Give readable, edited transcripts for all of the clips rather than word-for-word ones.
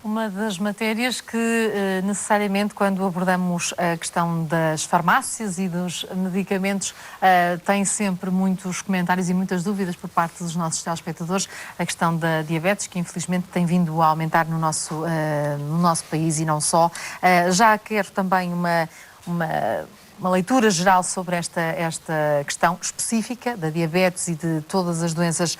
Uma das matérias que, necessariamente, quando abordamos a questão das farmácias e dos medicamentos, tem sempre muitos comentários e muitas dúvidas por parte dos nossos telespectadores. A questão da diabetes, que infelizmente tem vindo a aumentar no nosso país e não só. Já quero também uma leitura geral sobre esta questão específica da diabetes e de todas as doenças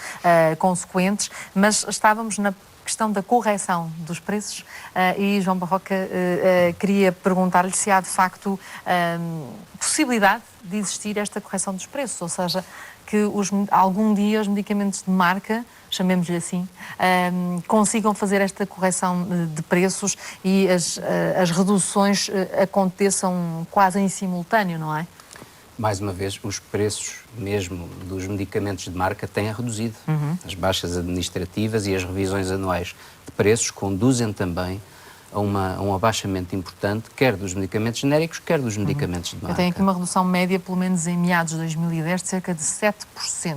consequentes, mas estávamos na questão da correção dos preços e João Barroca queria perguntar-lhe se há de facto possibilidade de existir esta correção dos preços, ou seja, que algum dia os medicamentos de marca, chamemos-lhe assim, consigam fazer esta correção de preços e as reduções aconteçam quase em simultâneo, não é? Mais uma vez, os preços mesmo dos medicamentos de marca têm reduzido. As baixas administrativas e as revisões anuais de preços conduzem também a um abaixamento importante, quer dos medicamentos genéricos, quer dos medicamentos de marca. Eu tenho aqui uma redução média, pelo menos em meados de 2010, de cerca de 7%.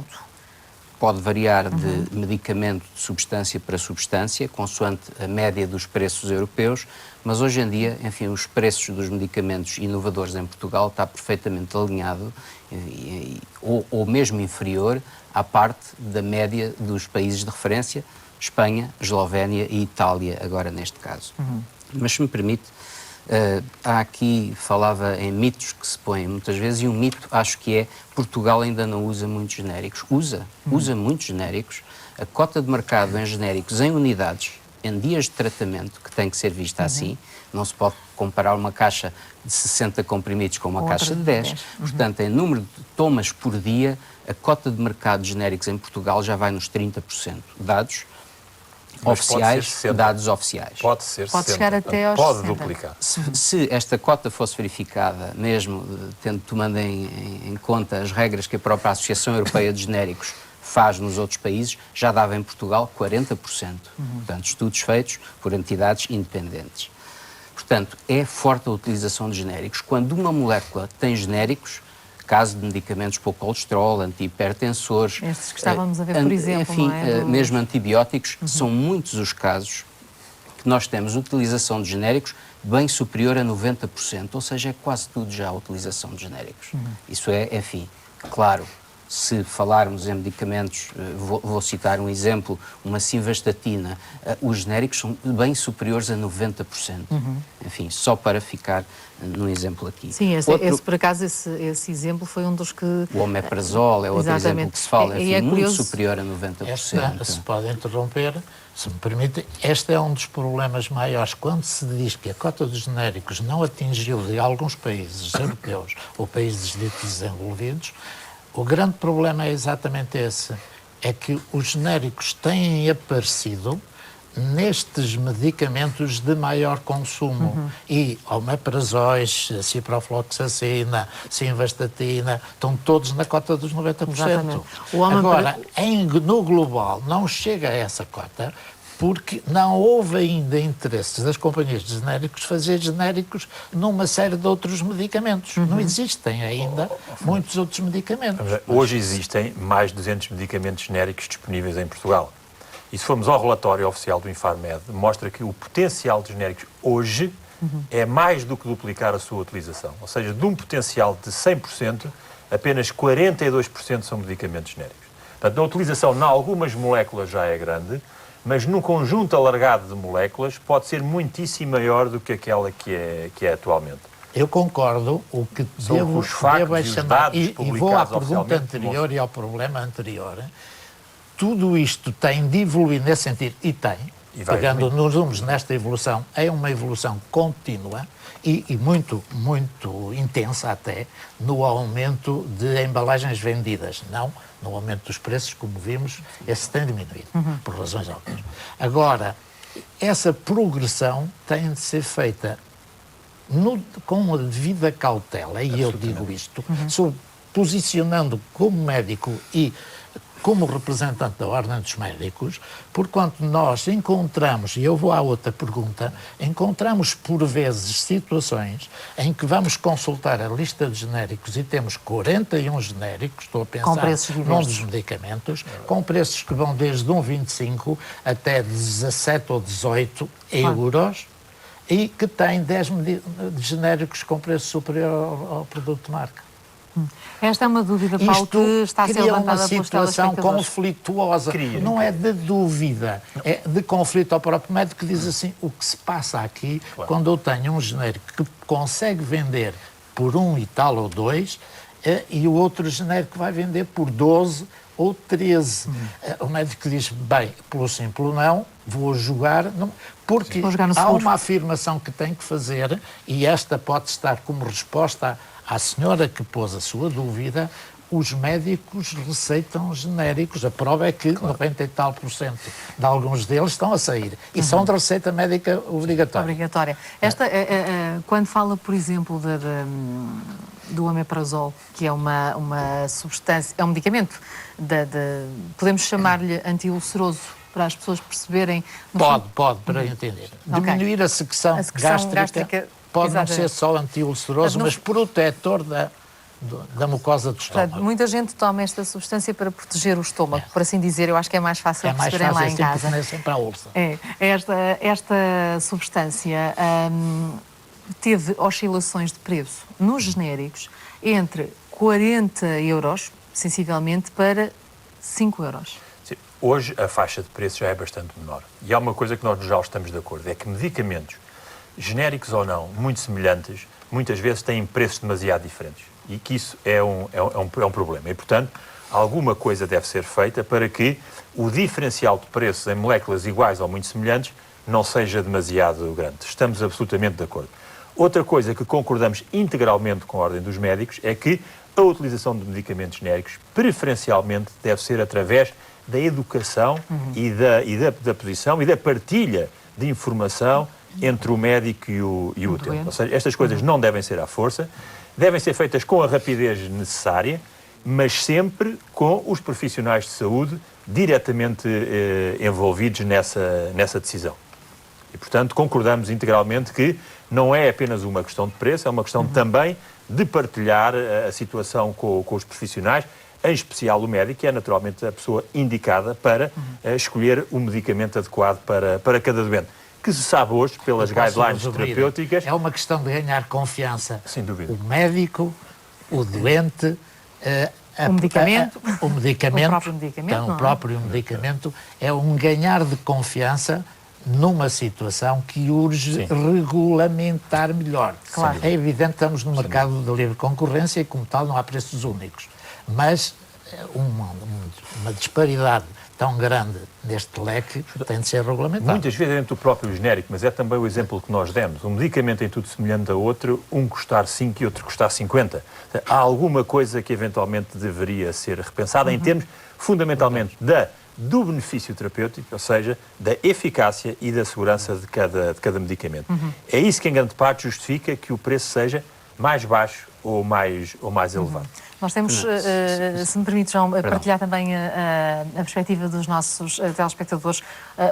Pode variar de medicamento de substância para substância, consoante a média dos preços europeus, mas hoje em dia, enfim, os preços dos medicamentos inovadores em Portugal está perfeitamente alinhado ou mesmo inferior à parte da média dos países de referência, Espanha, Eslovénia e Itália, agora neste caso. Mas se me permite, há aqui, falava em mitos que se põem muitas vezes, e um mito acho que é Portugal ainda não usa muitos genéricos. Usa muitos genéricos. A cota de mercado em genéricos em unidades, em dias de tratamento, que tem que ser vista assim, não se pode comparar uma caixa de 60 comprimidos com uma caixa de 10. Portanto, em número de tomas por dia, a cota de mercado de genéricos em Portugal já vai nos 30%. Dados oficiais, dados oficiais. Pode ser 60%. Pode chegar até aos Pode 60%. duplicar. Se esta cota fosse verificada, mesmo tomando em conta as regras que a própria Associação Europeia de Genéricos faz nos outros países, já dava em Portugal 40%. Portanto, estudos feitos por entidades independentes. Portanto, é forte a utilização de genéricos. Quando uma molécula tem genéricos, caso de medicamentos para o colesterol, antihipertensores... Estes que estávamos a ver, por exemplo, enfim, não é? mesmo antibióticos, são muitos os casos que nós temos utilização de genéricos bem superior a 90%, ou seja, é quase tudo já a utilização de genéricos. Isso é, enfim, claro, se falarmos em medicamentos, vou citar um exemplo, uma simvastatina, os genéricos são bem superiores a 90%. Enfim, só para ficar num exemplo aqui. Sim, por acaso, esse exemplo foi um dos que... O omeprazol é outro exemplo que se fala, enfim, muito superior a 90%. Se pode interromper, se me permite, este é um dos problemas maiores. Quando se diz que a cota dos genéricos não atingiu de alguns países europeus ou países ditos desenvolvidos, o grande problema é exatamente esse, é que os genéricos têm aparecido nestes medicamentos de maior consumo e omeprazóis, ciprofloxacina, simvastatina, estão todos na cota dos 90%. Agora, no global, não chega a essa cota porque não houve ainda interesses das companhias de genéricos fazer genéricos numa série de outros medicamentos. Não existem ainda muitos outros medicamentos. Hoje existem mais de 200 medicamentos genéricos disponíveis em Portugal. E se formos ao relatório oficial do Infarmed, mostra que o potencial de genéricos hoje é mais do que duplicar a sua utilização. Ou seja, de um potencial de 100%, apenas 42% são medicamentos genéricos. Portanto, a utilização em algumas moléculas já é grande, mas num conjunto alargado de moléculas pode ser muitíssimo maior do que aquela que é atualmente. Eu concordo, o que devo chamar, e vou à pergunta anterior e ao problema anterior, tudo isto tem de evoluir nesse sentido, e tem, pegando nos números nesta evolução, é uma evolução contínua e muito, muito intensa até, no aumento de embalagens vendidas, não no aumento dos preços, como vimos, esse tem diminuído, por razões óbvias. Agora, essa progressão tem de ser feita com a devida cautela, e eu digo isto, posicionando como médico e como representante da Ordem dos Médicos, porquanto nós encontramos, e eu vou à outra pergunta, encontramos por vezes situações em que vamos consultar a lista de genéricos e temos 41 genéricos, estou a pensar com preços num dos medicamentos, com preços que vão desde 1,25 até 17 ou 18 euros, e que tem 10 genéricos com preço superior ao produto de marca. Esta é uma dúvida, Paulo, que está a ser levantada pelos telespectadores. Isto cria uma situação conflituosa. Não é de dúvida, é de conflito ao próprio médico, que diz assim, o que se passa aqui, quando eu tenho um genérico que consegue vender por 1 e tal ou 2, e o outro genérico vai vender por 12 ou 13. O médico diz, bem, pelo sim, pelo não, vou jogar, porque há uma afirmação que tem que fazer, e esta pode estar como resposta à senhora que pôs a sua dúvida. Os médicos receitam genéricos, a prova é que 90 e tal % de alguns deles estão a sair, e são de receita médica obrigatória. Esta, quando fala, por exemplo, do omeprazol, que é uma substância, é um medicamento, podemos chamar-lhe anti-ulceroso, para as pessoas perceberem... Pode, para entender. Diminuir a secção gástrica pode não ser só anti-ulceroso, mas protetor da mucosa do estômago. Portanto, muita gente toma esta substância para proteger o estômago, por assim dizer. Eu acho que é mais fácil perceberem lá em casa. É sempre a úlcera. Esta substância teve oscilações de preço nos genéricos entre 40 euros, sensivelmente, para 5 euros. Sim. Hoje a faixa de preço já é bastante menor. E há uma coisa que nós já estamos de acordo, é que medicamentos, genéricos ou não, muito semelhantes, muitas vezes têm preços demasiado diferentes. E que isso é um problema. E, portanto, alguma coisa deve ser feita para que o diferencial de preços em moléculas iguais ou muito semelhantes não seja demasiado grande. Estamos absolutamente de acordo. Outra coisa que concordamos integralmente com a Ordem dos Médicos é que a utilização de medicamentos genéricos, preferencialmente, deve ser através da educação e da posição e da partilha de informação entre o médico e o utente. Ou seja, estas coisas não devem ser à força, devem ser feitas com a rapidez necessária, mas sempre com os profissionais de saúde diretamente envolvidos nessa decisão. E, portanto, concordamos integralmente que não é apenas uma questão de preço, é uma questão também de partilhar a situação com os profissionais, em especial o médico, que é naturalmente a pessoa indicada para escolher o medicamento adequado para cada doente. Que se sabe hoje, pelas guidelines terapêuticas... É uma questão de ganhar confiança. Sem dúvida. O médico, o doente... o medicamento. O próprio medicamento. O próprio medicamento é um ganhar de confiança numa situação que urge regulamentar melhor. Claro. É evidente que estamos no mercado de livre concorrência e, como tal, não há preços únicos. Mas uma disparidade tão grande neste leque tem de ser regulamentado. Muitas vezes é dentro do próprio genérico, mas é também o exemplo que nós demos. Um medicamento em tudo semelhante a outro, um custar 5 e outro custar 50. Há alguma coisa que eventualmente deveria ser repensada em termos, fundamentalmente, do benefício terapêutico, ou seja, da eficácia e da segurança de cada medicamento. É isso que, em grande parte, justifica que o preço seja mais baixo ou mais elevado. Nós temos, se me permite, João, partilhar também a perspectiva dos nossos telespectadores.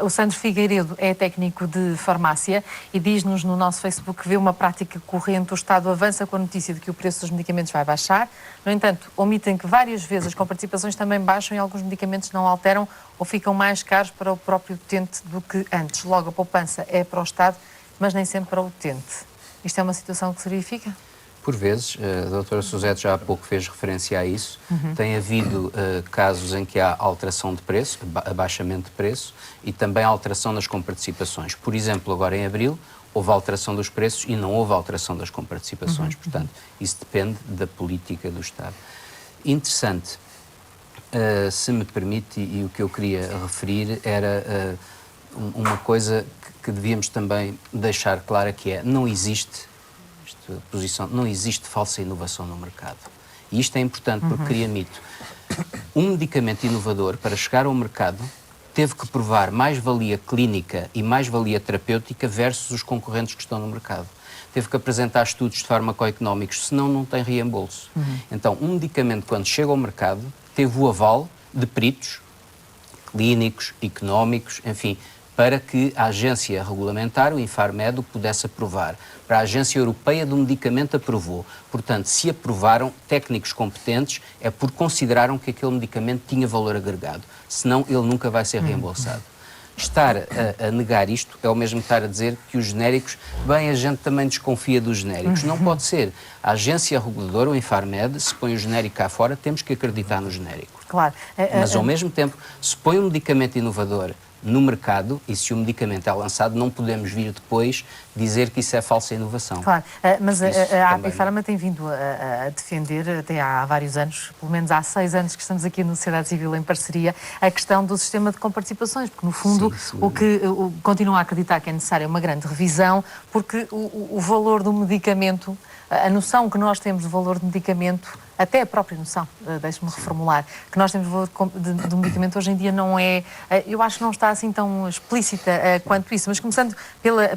O Sandro Figueiredo é técnico de farmácia e diz-nos no nosso Facebook que vê uma prática corrente. O Estado avança com a notícia de que o preço dos medicamentos vai baixar. No entanto, omitem que várias vezes as comparticipações também baixam e alguns medicamentos não alteram ou ficam mais caros para o próprio utente do que antes. Logo, a poupança é para o Estado, mas nem sempre para o utente. Isto é uma situação que se verifica? Por vezes, a doutora Suzete já há pouco fez referência a isso, tem havido casos em que há alteração de preço, abaixamento de preço, e também alteração nas comparticipações. Por exemplo, agora em abril, houve alteração dos preços e não houve alteração das comparticipações. Portanto, isso depende da política do Estado. Interessante, se me permite, e o que eu queria referir era uma coisa que devíamos também deixar clara, que é, não existe falsa inovação no mercado. E isto é importante porque cria mito. Um medicamento inovador, para chegar ao mercado, teve que provar mais-valia clínica e mais-valia terapêutica versus os concorrentes que estão no mercado. Teve que apresentar estudos farmacoeconómicos, senão não tem reembolso. Então, um medicamento, quando chega ao mercado, teve o aval de peritos, clínicos, económicos, enfim, para que a agência regulamentar, o Infarmed, o pudesse aprovar. Para a Agência Europeia do Medicamento aprovou. Portanto, se aprovaram técnicos competentes, é porque consideraram que aquele medicamento tinha valor agregado. Senão, ele nunca vai ser reembolsado. Estar a negar isto é o mesmo que estar a dizer que os genéricos, bem, a gente também desconfia dos genéricos. Não pode ser. A agência reguladora, o Infarmed, se põe o genérico cá fora, temos que acreditar no genérico. Claro. Mas, ao mesmo tempo, se põe um medicamento inovador no mercado, e se o medicamento é lançado, não podemos vir depois dizer que isso é falsa inovação. Claro, mas Isso a também Apifarma tem vindo a defender, até há vários anos, pelo menos há 6 anos que estamos aqui na Sociedade Civil em parceria, a questão do sistema de comparticipações, porque no fundo Sim, o que continua a acreditar que é necessária uma grande revisão, porque o valor do medicamento, a noção que nós temos do valor do medicamento, até a própria noção, deixe-me reformular, que nós temos valor do medicamento hoje em dia não é, eu acho que não está assim tão explícita quanto isso, mas começando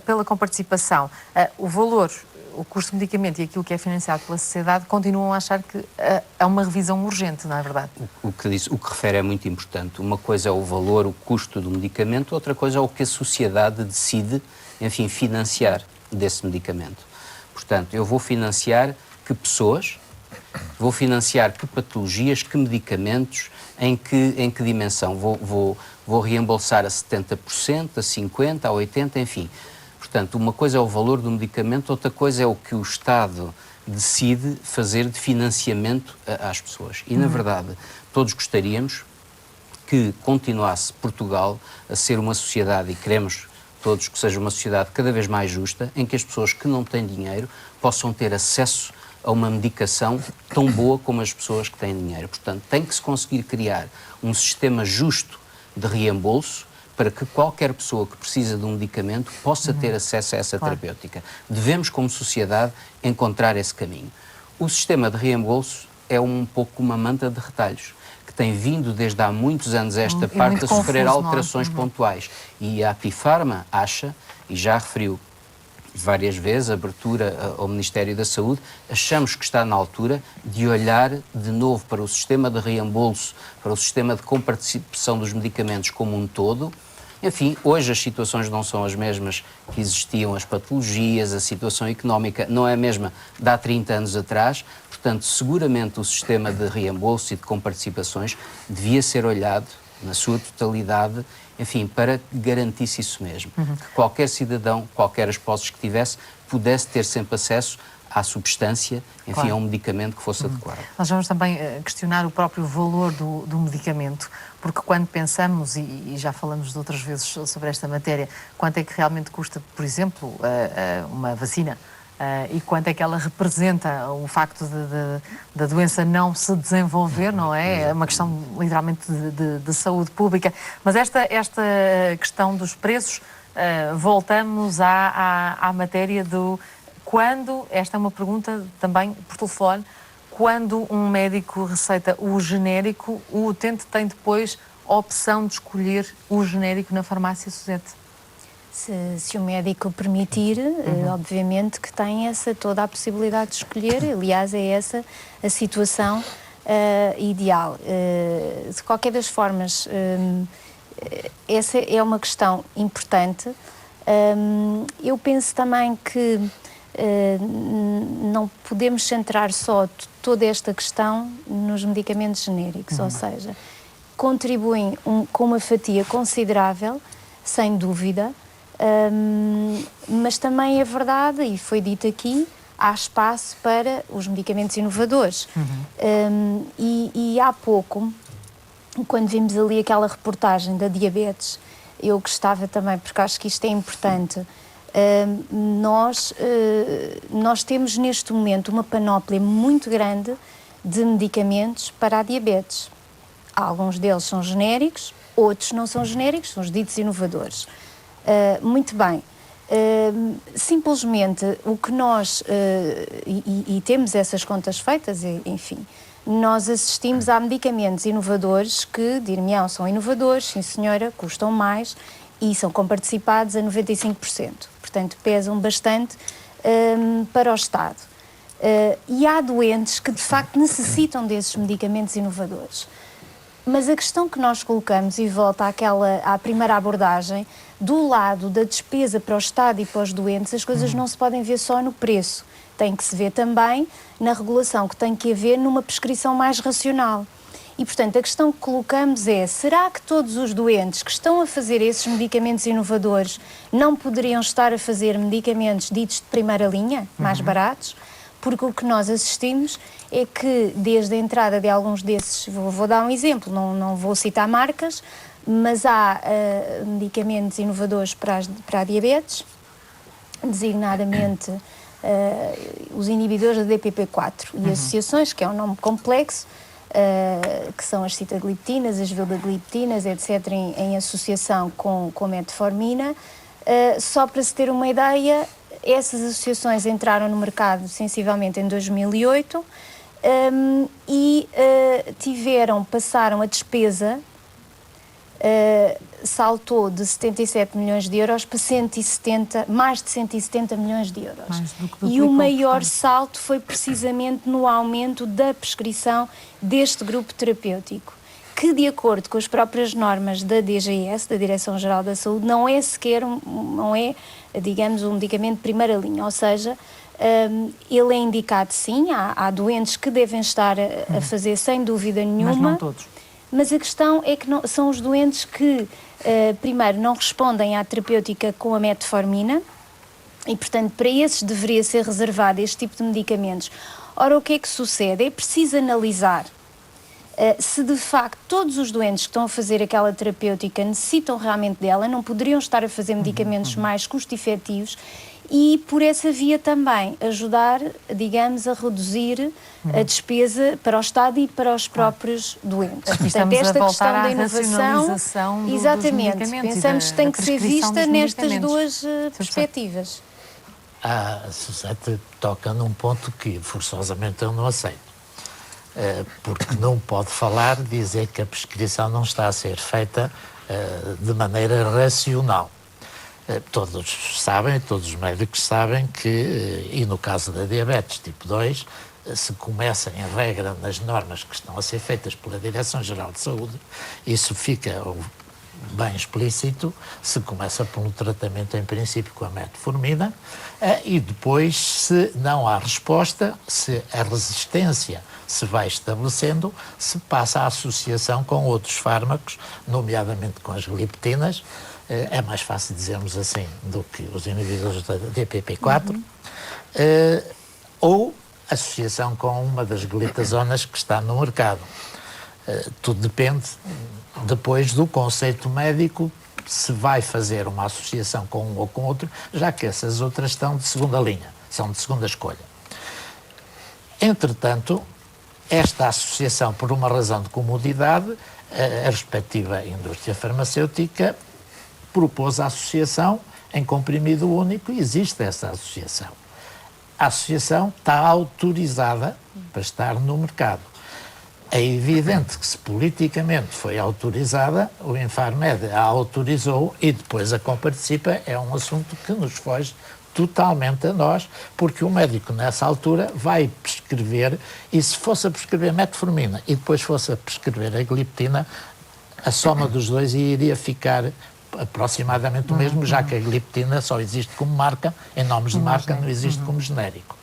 pela comparticipação, o valor, o custo do medicamento e aquilo que é financiado pela sociedade continuam a achar que é uma revisão urgente, não é verdade? O que refere é muito importante. Uma coisa é o valor, o custo do medicamento, outra coisa é o que a sociedade decide, enfim, financiar desse medicamento. Portanto, eu vou financiar que pessoas, vou financiar que patologias, que medicamentos, em que dimensão? Vou reembolsar a 70%, a 50%, a 80%, enfim. Portanto, uma coisa é o valor do medicamento, outra coisa é o que o Estado decide fazer de financiamento às pessoas. E, na verdade, todos gostaríamos que continuasse Portugal a ser uma sociedade, e queremos todos que seja uma sociedade cada vez mais justa, em que as pessoas que não têm dinheiro possam ter acesso a uma medicação tão boa como as pessoas que têm dinheiro. Portanto, tem que se conseguir criar um sistema justo de reembolso para que qualquer pessoa que precisa de um medicamento possa ter acesso a essa terapêutica. Devemos, como sociedade, encontrar esse caminho. O sistema de reembolso é um pouco uma manta de retalhos, que tem vindo desde há muitos anos esta parte a sofrer alterações pontuais. E a Apifarma acha, e já referiu várias vezes, abertura ao Ministério da Saúde, achamos que está na altura de olhar de novo para o sistema de reembolso, para o sistema de comparticipação dos medicamentos como um todo. Enfim, hoje as situações não são as mesmas que existiam, as patologias, a situação económica não é a mesma de há 30 anos atrás, portanto, seguramente o sistema de reembolso e de comparticipações devia ser olhado na sua totalidade, enfim, para que garantisse isso mesmo. Que qualquer cidadão, qualquer as posses que tivesse, pudesse ter sempre acesso à substância, enfim, a um medicamento que fosse adequado. Nós vamos também questionar o próprio valor do medicamento, porque quando pensamos, e já falamos de outras vezes sobre esta matéria, quanto é que realmente custa, por exemplo, uma vacina, e quanto é que ela representa o facto da doença não se desenvolver, não é? É uma questão literalmente de saúde pública. Mas esta questão dos preços, voltamos à matéria do quando, esta é uma pergunta também por telefone, quando um médico receita o genérico, o utente tem depois a opção de escolher o genérico na farmácia, Suzete? Se o médico permitir, obviamente que tem toda a possibilidade de escolher, aliás é essa a situação ideal. De qualquer das formas, essa é uma questão importante. Eu penso também que não podemos centrar só toda esta questão nos medicamentos genéricos, ou seja, contribuem com uma fatia considerável, sem dúvida, mas também é verdade, e foi dito aqui, há espaço para os medicamentos inovadores. E há pouco, quando vimos ali aquela reportagem da diabetes, eu gostava também, porque acho que isto é importante, nós temos neste momento uma panóplia muito grande de medicamentos para a diabetes. Alguns deles são genéricos, outros não são genéricos, são os ditos inovadores. Muito bem. Simplesmente o que nós, e temos essas contas feitas, enfim, nós assistimos a medicamentos inovadores que, dir-me-ão, são inovadores, sim senhora, custam mais e são comparticipados a 95%. Portanto, pesam bastante para o Estado. E há doentes que, de facto, necessitam desses medicamentos inovadores. Mas a questão que nós colocamos, e volta à primeira abordagem, do lado da despesa para o Estado e para os doentes, as coisas não se podem ver só no preço. Tem que se ver também na regulação que tem que haver numa prescrição mais racional. E, portanto, a questão que colocamos é, será que todos os doentes que estão a fazer esses medicamentos inovadores não poderiam estar a fazer medicamentos ditos de primeira linha, mais baratos? Porque o que nós assistimos é que, desde a entrada de alguns desses, vou dar um exemplo, não vou citar marcas, mas há medicamentos inovadores para a diabetes, designadamente os inibidores da DPP-4 e associações, que é um nome complexo, que são as sitagliptinas, as vildagliptinas, etc., em associação com metformina. Só para se ter uma ideia, essas associações entraram no mercado sensivelmente em 2008 e passaram a despesa, saltou de 77 milhões de euros para mais de 170 milhões de euros. E o maior salto foi precisamente no aumento da prescrição deste grupo terapêutico, que, de acordo com as próprias normas da DGS, da Direção-Geral da Saúde, não é, digamos, um medicamento de primeira linha, ou seja, ele é indicado sim, há doentes que devem estar a fazer sem dúvida nenhuma. Mas não todos. Mas a questão é que são os doentes que, primeiro, não respondem à terapêutica com a metformina e, portanto, para esses deveria ser reservado este tipo de medicamentos. Ora, o que é que sucede? É preciso analisar se, de facto, todos os doentes que estão a fazer aquela terapêutica necessitam realmente dela, não poderiam estar a fazer medicamentos mais custo-efetivos e, por essa via também, ajudar, digamos, a reduzir a despesa para o Estado e para os próprios doentes. Portanto, esta questão da inovação, exatamente, dos pensamos que tem que ser vista nestas duas perspectivas. A Suzete toca num ponto que, forçosamente, eu não aceito. Porque não pode dizer que a prescrição não está a ser feita de maneira racional. Todos sabem, todos os médicos sabem que, e no caso da diabetes tipo 2, se começa, em regra, nas normas que estão a ser feitas pela Direção-Geral de Saúde, isso fica bem explícito, se começa por um tratamento, em princípio, com a metformina, e depois, se não há resposta, se a resistência se vai estabelecendo, se passa à associação com outros fármacos, nomeadamente com as gliptinas. É mais fácil dizermos assim do que os inibidores da DPP-4, ou associação com uma das glitazonas que está no mercado. Tudo depende depois do conceito médico, se vai fazer uma associação com um ou com outro, já que essas outras estão de segunda linha, são de segunda escolha. Entretanto, esta associação, por uma razão de comodidade, a respectiva indústria farmacêutica propôs a associação em comprimido único e existe essa associação. A associação está autorizada para estar no mercado. É evidente que, se politicamente foi autorizada, o Infarmed a autorizou e depois a comparticipa, é um assunto que nos foge totalmente a nós, porque o médico, nessa altura, vai prescrever, e se fosse a prescrever metformina e depois fosse a prescrever a gliptina, a soma dos dois iria ficar aproximadamente o mesmo, já que a gliptina só existe como marca, em nomes de marca não existe como genérico.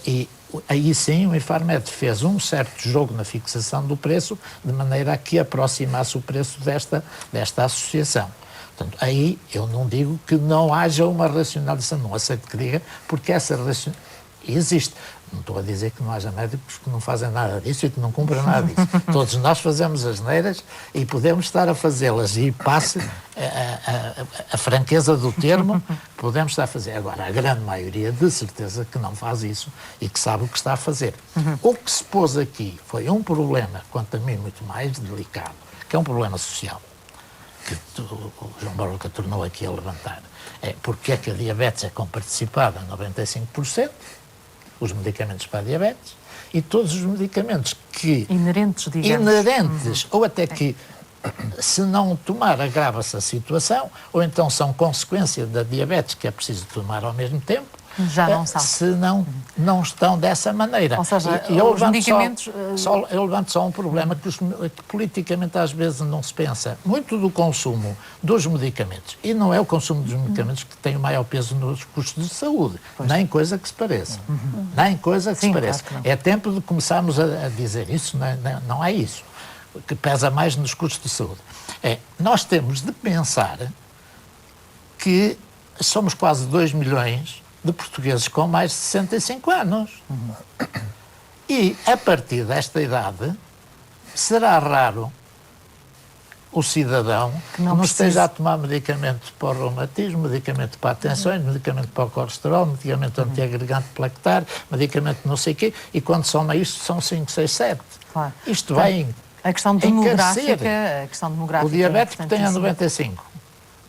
E aí sim o Infarmed fez um certo jogo na fixação do preço, de maneira a que aproximasse o preço desta associação. Portanto, aí eu não digo que não haja uma racionalização, não aceito que diga, porque essa racionalização existe. Não estou a dizer que não haja médicos que não fazem nada disso e que não cumprem nada disso. Todos nós fazemos as neiras e podemos estar a fazê-las, e passe a franqueza do termo, podemos estar a fazer. Agora, a grande maioria, de certeza, que não faz isso e que sabe o que está a fazer. O que se pôs aqui foi um problema, quanto a mim, muito mais delicado, que é um problema social, que o João Barroca tornou aqui a levantar. É porque é que a diabetes é comparticipada a 95%, os medicamentos para a diabetes, e todos os medicamentos que... Inerentes, digamos. Inerentes, ou até que, se não tomar, agrava-se a situação, ou então são consequência da diabetes que é preciso tomar ao mesmo tempo, Já não são. Se não estão dessa maneira. Ou seja, E eu os levanto medicamentos... eu levanto só um problema que politicamente às vezes não se pensa. Muito do consumo dos medicamentos, e não é o consumo dos medicamentos que tem o maior peso nos custos de saúde, nem coisa que se pareça. Nem coisa que se pareça. Claro que É tempo de começarmos a dizer isso, não é isso que pesa mais nos custos de saúde. Nós temos de pensar que somos quase 2 milhões de portugueses com mais de 65 anos. E, a partir desta idade, será raro o cidadão que não esteja a tomar medicamento para o reumatismo, medicamento para a tensão, medicamento para o colesterol, medicamento antiagregante plaquetar, medicamento não sei o quê, e quando soma isto são 5, 6, 7. Claro. Isto vai A questão demográfica... O diabético tem a importantíssima. 95.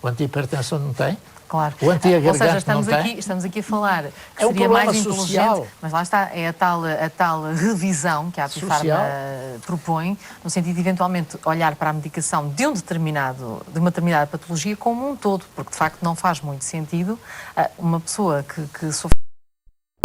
O antihipertensão não tem. Claro. O antiagregante Ou seja, não tem. estamos aqui a falar que É um seria problema mais social. inteligente, mas lá está, é a tal revisão que a Apifarma Social. propõe, no sentido de eventualmente olhar para a medicação de uma determinada patologia como um todo, porque de facto não faz muito sentido uma pessoa que sofre